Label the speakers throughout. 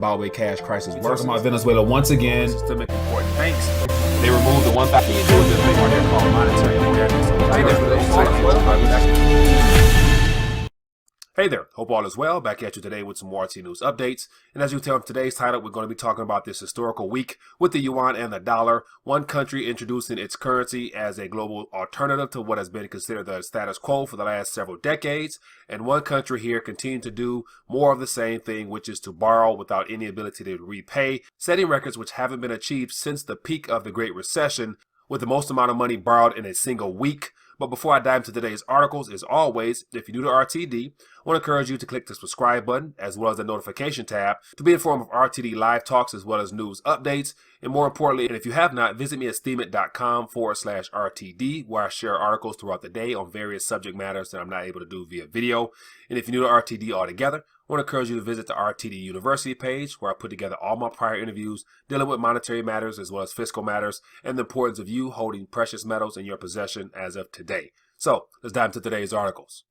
Speaker 1: Zimbabwe cash crisis worse. Talking about Venezuela once again.
Speaker 2: Systemic important banks. They removed the 1,000 thing called monetary Hey there, hope all is well. Back at you today with some more RT News updates. And as you can tell from today's title, we're going to be talking about this historical week with the yuan and the dollar. One country introducing its currency as a global alternative to what has been considered the status quo for the last several decades. And one country here continuing to do more of the same thing, which is to borrow without any ability to repay, setting records which haven't been achieved since the peak of the Great Recession, with the most amount of money borrowed in a single week. But before I dive into today's articles, as always, if you're new to RTD, I want to encourage you to click the subscribe button as well as the notification tab to be informed of RTD live talks as well as news updates. And more importantly, and if you have not, visit me at steemit.com/RTD, where I share articles throughout the day on various subject matters that I'm not able to do via video. And if you're new to RTD altogether, I want to encourage you to visit the RTD University page, where I put together all my prior interviews dealing with monetary matters as well as fiscal matters and the importance of you holding precious metals in your possession as of today. So let's dive into today's articles.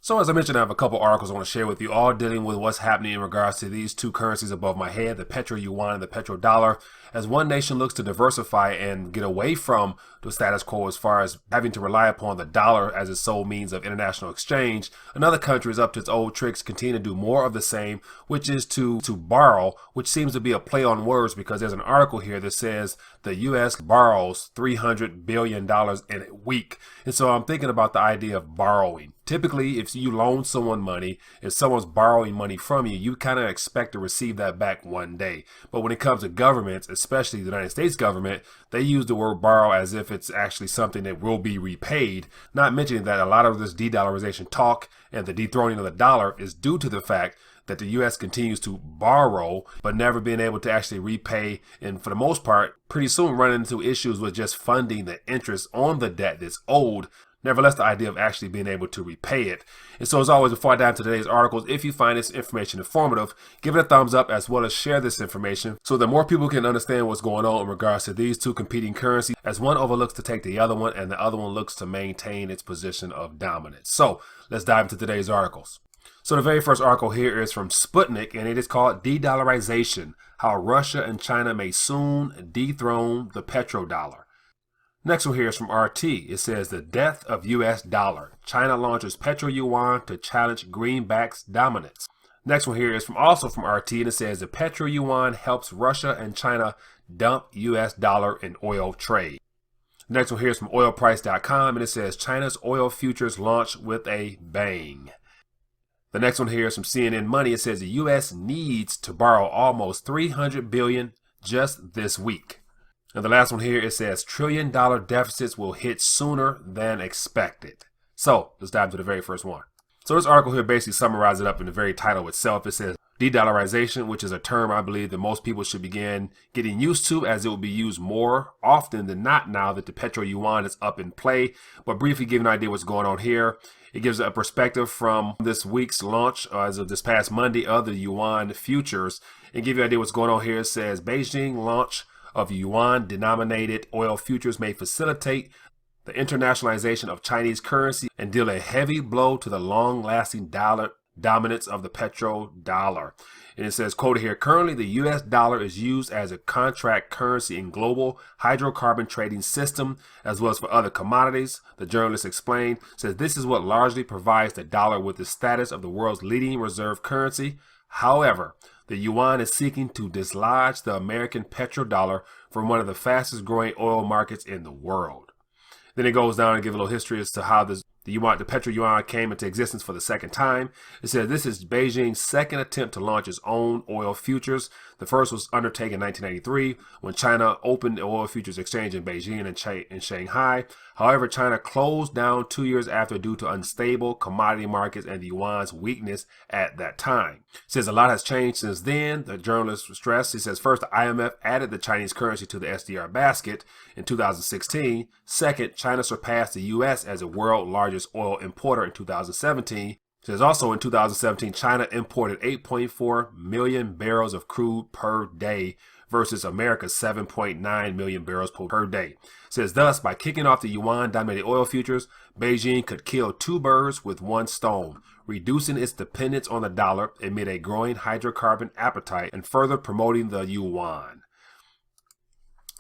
Speaker 2: So as I mentioned, I have a couple articles I want to share with you, all dealing with what's happening in regards to these two currencies above my head, the PetroYuan and the PetroDollar, as one nation looks to diversify and get away from the status quo as far as having to rely upon the dollar as its sole means of international exchange. Another country is up to its old tricks, continue to do more of the same, which is to borrow, which seems to be a play on words, because there's an article here that says the U.S. borrows $300 billion in a week. And so I'm thinking about the idea of borrowing. Typically, if you loan someone money, if someone's borrowing money from you, you kind of expect to receive that back one day. But when it comes to governments, especially the United States government, they use the word borrow as if it's actually something that will be repaid. Not mentioning that a lot of this de-dollarization talk and the dethroning of the dollar is due to the fact that the U.S. continues to borrow, but never being able to actually repay. And for the most part, pretty soon run into issues with just funding the interest on the debt that's owed. Nevertheless, the idea of actually being able to repay it. And so as always, before I dive into today's articles, if you find this information informative, give it a thumbs up as well as share this information so that more people can understand what's going on in regards to these two competing currencies, as one overlooks to take the other one and the other one looks to maintain its position of dominance. So let's dive into today's articles. So the very first article here is from Sputnik, and it is called De-Dollarization, How Russia and China May Soon Dethrone the PetroDollar. Next one here is from RT. It says the death of U.S. dollar. China launches PetroYuan to challenge greenback's dominance. Next one here is also from RT, and it says the PetroYuan helps Russia and China dump U.S. dollar in oil trade. Next one here is from oilprice.com, and it says China's oil futures launch with a bang. The next one here is from CNN Money. It says the U.S. needs to borrow almost $300 billion just this week. And the last one here, it says $1 trillion deficits will hit sooner than expected. So let's dive into the very first one. So this article here basically summarizes it up in the very title itself. It says de-dollarization, which is a term I believe that most people should begin getting used to, as it will be used more often than not now that the PetroYuan is up in play. But briefly give an idea what's going on here. It gives a perspective from this week's launch as of this past Monday of the yuan futures, and give you an idea what's going on here. It says Beijing launch of yuan-denominated oil futures may facilitate the internationalization of Chinese currency and deal a heavy blow to the long-lasting dollar dominance of the petrodollar. And it says, quoted here, currently the U.S. dollar is used as a contract currency in global hydrocarbon trading system, as well as for other commodities. The journalist explained, says this is what largely provides the dollar with the status of the world's leading reserve currency. However, the yuan is seeking to dislodge the American petrodollar from one of the fastest growing oil markets in the world. Then it goes down and gives a little history as to how the PetroYuan came into existence for the second time. It says this is Beijing's second attempt to launch its own oil futures. The first was undertaken in 1993 when China opened the oil futures exchange in Beijing and in Shanghai. However, China closed down 2 years after due to unstable commodity markets and the yuan's weakness at that time. It says a lot has changed since then, the journalist stressed. He says first, the IMF added the Chinese currency to the SDR basket in 2016. Second, China surpassed the U.S. as the world's largest oil importer in 2017. says also in 2017, China imported 8.4 million barrels of crude per day versus America's 7.9 million barrels per day. Says thus, by kicking off the yuan-dominated oil futures, Beijing could kill two birds with one stone, reducing its dependence on the dollar amid a growing hydrocarbon appetite and further promoting the yuan.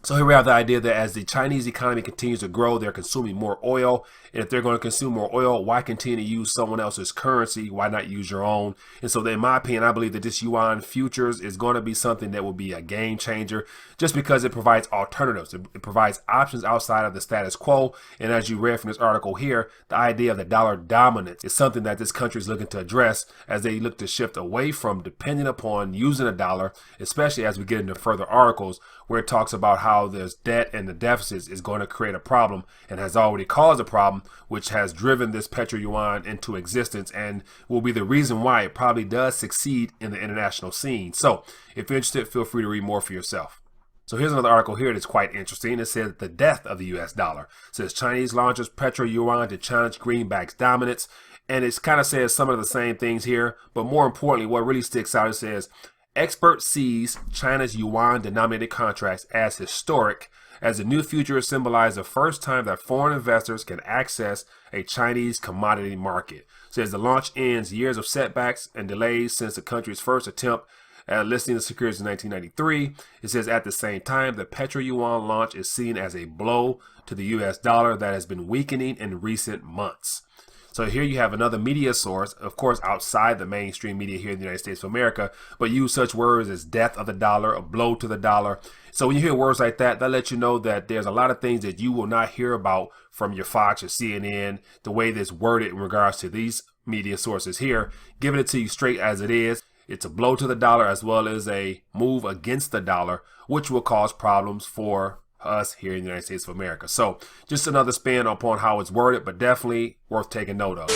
Speaker 2: So here we have the idea that as the Chinese economy continues to grow, they're consuming more oil. And if they're going to consume more oil, why continue to use someone else's currency? Why not use your own? And so in my opinion, I believe that this yuan futures is going to be something that will be a game changer just because it provides alternatives. It provides options outside of the status quo. And as you read from this article here, the idea of the dollar dominance is something that this country is looking to address as they look to shift away from depending upon using a dollar, especially as we get into further articles where it talks about how there's debt and the deficits is going to create a problem and has already caused a problem, which has driven this PetroYuan into existence and will be the reason why it probably does succeed in the international scene. So if you're interested, feel free to read more for yourself. So here's another article here that's quite interesting. It says the death of the US dollar. It says Chinese launches PetroYuan to challenge greenback's dominance. And it kind of says some of the same things here, but more importantly, what really sticks out, it says expert sees China's yuan-denominated contracts as historic, as the new future symbolizes the first time that foreign investors can access a Chinese commodity market. It says the launch ends years of setbacks and delays since the country's first attempt at listing the securities in 1993. It says at the same time, the PetroYuan launch is seen as a blow to the US dollar that has been weakening in recent months. So here you have another media source, of course, outside the mainstream media here in the United States of America, but use such words as death of the dollar, a blow to the dollar. So when you hear words like that, that lets you know that there's a lot of things that you will not hear about from your Fox or CNN, the way that's worded in regards to these media sources here, giving it to you straight as it is. It's a blow to the dollar as well as a move against the dollar, which will cause problems for us here in the United States of America. So just another spin upon how it's worded, but definitely worth taking note of.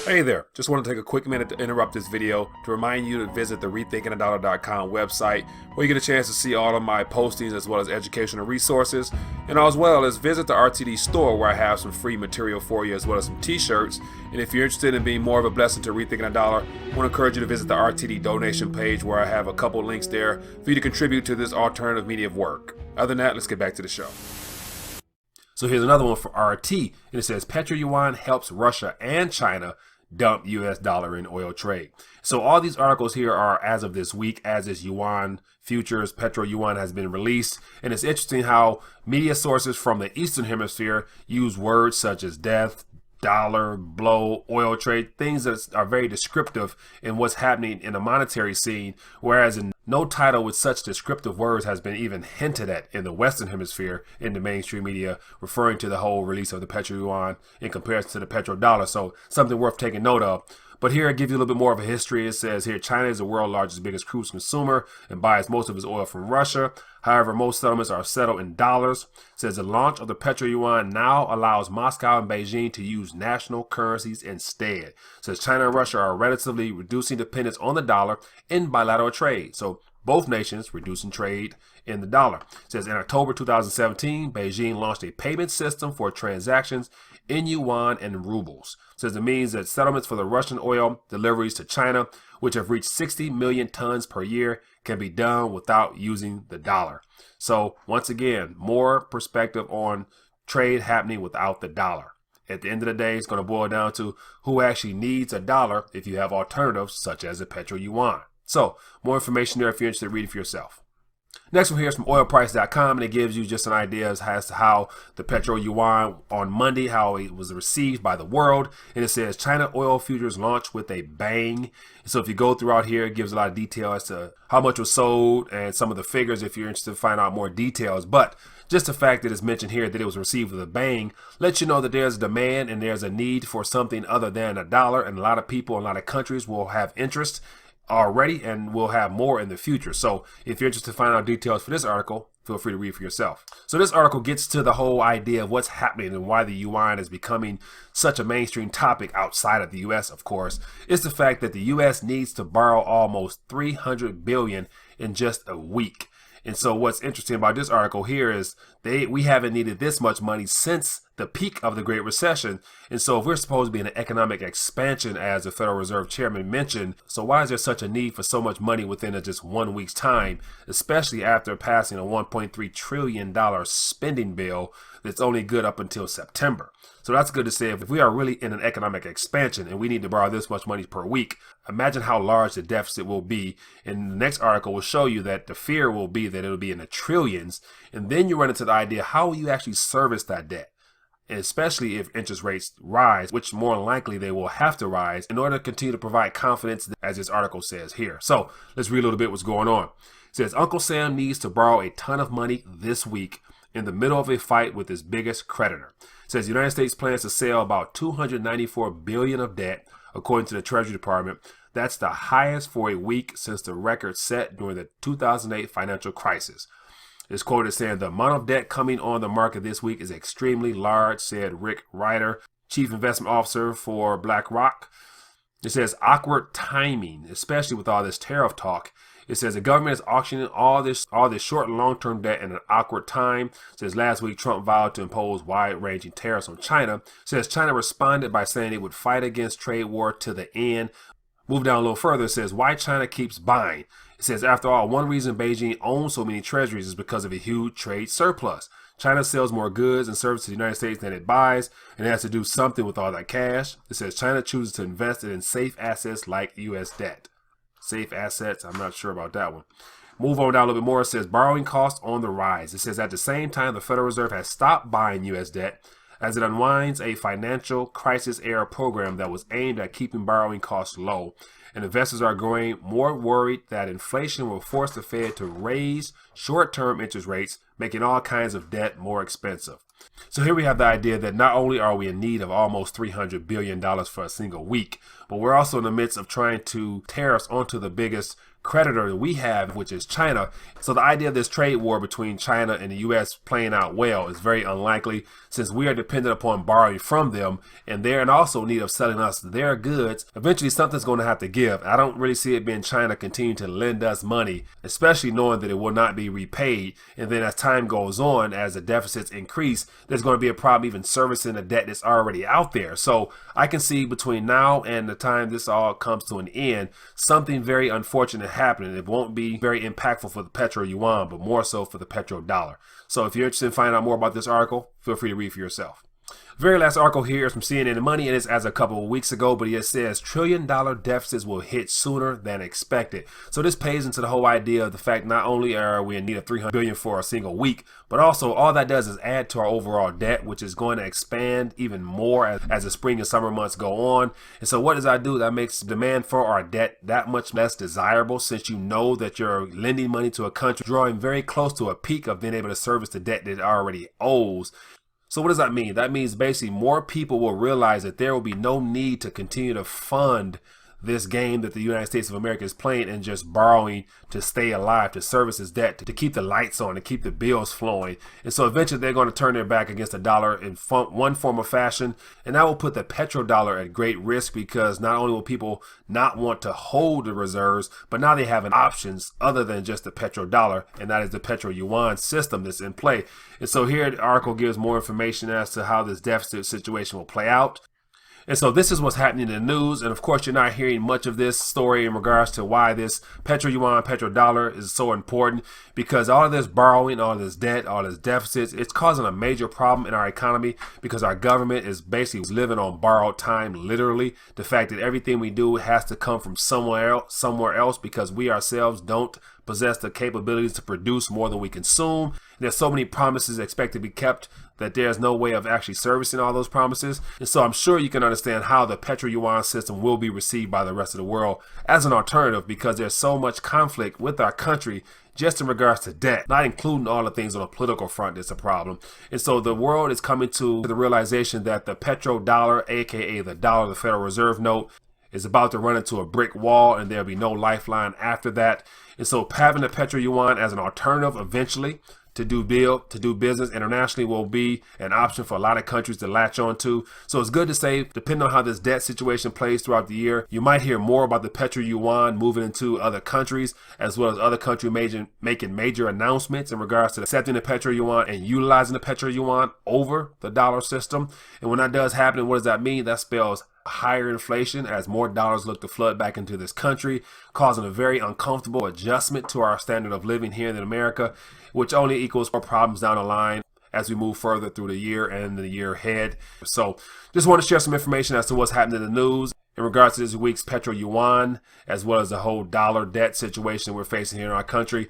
Speaker 2: Hey there, just want to take a quick minute to interrupt this video to remind you to visit the RethinkingTheDollar.com website, where you get a chance to see all of my postings as well as educational resources, and as well as visit the RTD store where I have some free material for you as well as some t-shirts. And if you're interested in being more of a blessing to Rethinking the Dollar, I want to encourage you to visit the RTD donation page where I have a couple links there for you to contribute to this alternative media of work. Other than that, let's get back to the show. So here's another one for RT, and it says PetroYuan helps Russia and China dump US dollar in oil trade. So all these articles here are as of this week, as this yuan futures, PetroYuan has been released. And it's interesting how media sources from the Eastern Hemisphere use words such as death, dollar, blow, oil trade, things that are very descriptive in what's happening in the monetary scene, whereas in no title with such descriptive words has been even hinted at in the Western Hemisphere in the mainstream media, referring to the whole release of the PetroYuan in comparison to the PetroDollar. So something worth taking note of. But here I give you a little bit more of a history. It says here, China is the world's largest, biggest crude consumer and buys most of its oil from Russia. However, most settlements are settled in dollars. It says the launch of the PetroYuan now allows Moscow and Beijing to use national currencies instead. It says China and Russia are relatively reducing dependence on the dollar in bilateral trade. So both nations reducing trade in the dollar. It says in October 2017, Beijing launched a payment system for transactions in yuan and rubles. It says it means that settlements for the Russian oil deliveries to China, which have reached 60 million tons per year, can be done without using the dollar. So once again, more perspective on trade happening without the dollar. At the end of the day, it's going to boil down to who actually needs a dollar if you have alternatives such as the PetroYuan. So more information there if you're interested in reading for yourself. Next one here is from oilprice.com, and it gives you just an idea as to how the PetroYuan on Monday, how it was received by the world. And it says China oil futures launched with a bang. So if you go throughout here, it gives a lot of detail as to how much was sold and some of the figures if you're interested to find out more details. But just the fact that it's mentioned here that it was received with a bang lets you know that there's a demand and there's a need for something other than a dollar. And a lot of people in a lot of countries will have interest already and we'll have more in the future. So if you're interested to find out details for this article, feel free to read for yourself. So this article gets to the whole idea of what's happening and why the yuan is becoming such a mainstream topic outside of the US, of course. It's the fact that the US needs to borrow almost $300 billion in just a week. And so what's interesting about this article here is we haven't needed this much money since the peak of the Great Recession. And so if we're supposed to be in an economic expansion, as the Federal Reserve Chairman mentioned, so why is there such a need for so much money within just 1 week's time, especially after passing a $1.3 trillion spending bill that's only good up until September? So that's good to say. If we are really in an economic expansion and we need to borrow this much money per week, imagine how large the deficit will be. And the next article will show you that the fear will be that it'll be in the trillions. And then you run into the idea, how will you actually service that debt? And especially if interest rates rise, which more than likely they will have to rise in order to continue to provide confidence, as this article says here. So let's read a little bit what's going on. It says, Uncle Sam needs to borrow a ton of money this week in the middle of a fight with his biggest creditor. It says the United States plans to sell about $294 billion of debt, according to the Treasury Department. That's the highest for a week since the record set during the 2008 financial crisis. This quote is saying the amount of debt coming on the market this week is extremely large, said Rick Ryder, Chief Investment Officer for BlackRock. It says awkward timing, especially with all this tariff talk. It says the government is auctioning all this short and long-term debt in an awkward time. It says last week Trump vowed to impose wide-ranging tariffs on China. It says China responded by saying it would fight against trade war to the end. Move down a little further. It says why China keeps buying. It says, after all, one reason Beijing owns so many treasuries is because of a huge trade surplus. China sells more goods and services to the United States than it buys, and it has to do something with all that cash. It says China chooses to invest it in safe assets like U.S. debt. Safe assets, I'm not sure about that one. Move on down a little bit more. It says borrowing costs on the rise. It says at the same time, the Federal Reserve has stopped buying U.S. debt as it unwinds a financial crisis era program that was aimed at keeping borrowing costs low. And investors are growing more worried that inflation will force the Fed to raise short-term interest rates, making all kinds of debt more expensive. So here we have the idea that not only are we in need of almost $300 billion for a single week, but we're also in the midst of trying to tariffs onto the biggest creditor that we have, which is China. So the idea of this trade war between China and the U.S. playing out well is very unlikely, since we are dependent upon borrowing from them, and they're in also need of selling us their goods. Eventually something's going to have to give. I don't really see it being China continuing to lend us money, especially knowing that it will not be repaid. And then as time goes on, as the deficits increase, there's going to be a problem even servicing the debt that's already out there. So I can see between now and the time this all comes to an end, something very unfortunate happening. It won't be very impactful for the Petro-yuan, but more so for the petrodollar. So if you're interested in finding out more about this article, feel free to read for yourself. Very last article here is from CNN Money, and it's as a couple of weeks ago, but it says trillion-dollar deficits will hit sooner than expected. So this pays into the whole idea of the fact not only are we in need of $300 billion for a single week, but also all that does is add to our overall debt, which is going to expand even more as the spring and summer months go on. And so what does that do? That makes demand for our debt that much less desirable, since you know that you're lending money to a country drawing very close to a peak of being able to service the debt that it already owes. So what does that mean? That means basically more people will realize that there will be no need to continue to fund this game that the United States of America is playing and just borrowing to stay alive, to service its debt, to keep the lights on, to keep the bills flowing. And so eventually they're going to turn their back against the dollar in one form or fashion. And that will put the petrodollar at great risk, because not only will people not want to hold the reserves, but now they have an options other than just the petrodollar, and that is the Petro-yuan system that's in play. And so here the article gives more information as to how this deficit situation will play out. And so this is what's happening in the news. And of course, you're not hearing much of this story in regards to why this Petro-yuan, petrodollar is so important, because all of this borrowing, all of this debt, all this deficits, it's causing a major problem in our economy, because our government is basically living on borrowed time, literally. The fact that everything we do has to come from somewhere else, because we ourselves don't possess the capabilities to produce more than we consume. And there's so many promises expected to be kept that there's no way of actually servicing all those promises. And so I'm sure you can understand how the Petro-yuan system will be received by the rest of the world as an alternative, because there's so much conflict with our country just in regards to debt, not including all the things on the political front that's a problem. And so the world is coming to the realization that the petrodollar, aka the dollar, the Federal Reserve note, is about to run into a brick wall, and there'll be no lifeline after that. And so having the Petro-yuan as an alternative eventually to do business internationally will be an option for a lot of countries to latch on to. So it's good to say, depending on how this debt situation plays throughout the year, you might hear more about the Petro-yuan moving into other countries, as well as other countries making major announcements in regards to accepting the Petro-yuan and utilizing the Petro-yuan over the dollar system. And when that does happen, what does that mean? That spells higher inflation as more dollars look to flood back into this country, causing a very uncomfortable adjustment to our standard of living here in America, which only equals more problems down the line as we move further through the year and the year ahead. So just want to share some information as to what's happening in the news in regards to this week's Petro-yuan, as well as the whole dollar debt situation we're facing here in our country.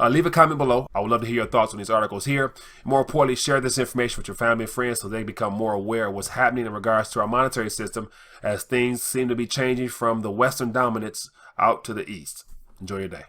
Speaker 2: Leave a comment below. I would love to hear your thoughts on these articles here. More importantly, share this information with your family and friends so they become more aware of what's happening in regards to our monetary system, as things seem to be changing from the Western dominance out to the East. Enjoy your day.